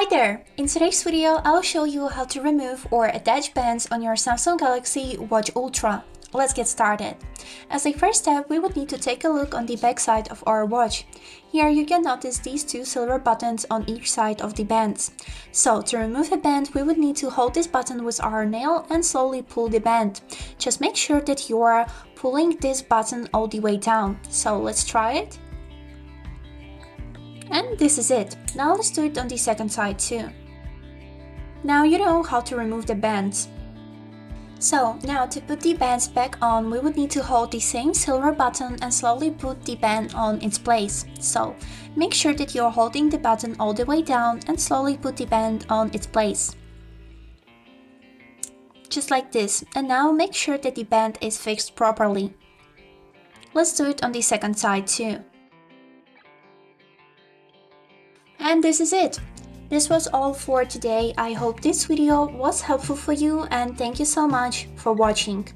Hi there! In today's video, I'll show you how to remove or attach bands on your Samsung Galaxy Watch Ultra. Let's get started. As a first step, we would need to take a look on the back side of our watch. Here you can notice these two silver buttons on each side of the bands. So to remove a band, we would need to hold this button with our nail and slowly pull the band. Just make sure that you are pulling this button all the way down. So let's try it. And this is it. Now let's do it on the second side too. Now you know how to remove the bands. So now to put the bands back on, we would need to hold the same silver button and slowly put the band on its place. So make sure that you're holding the button all the way down and slowly put the band on its place. Just like this. And now make sure that the band is fixed properly. Let's do it on the second side too. And this is it. This was all for today. I hope this video was helpful for you and thank you so much for watching.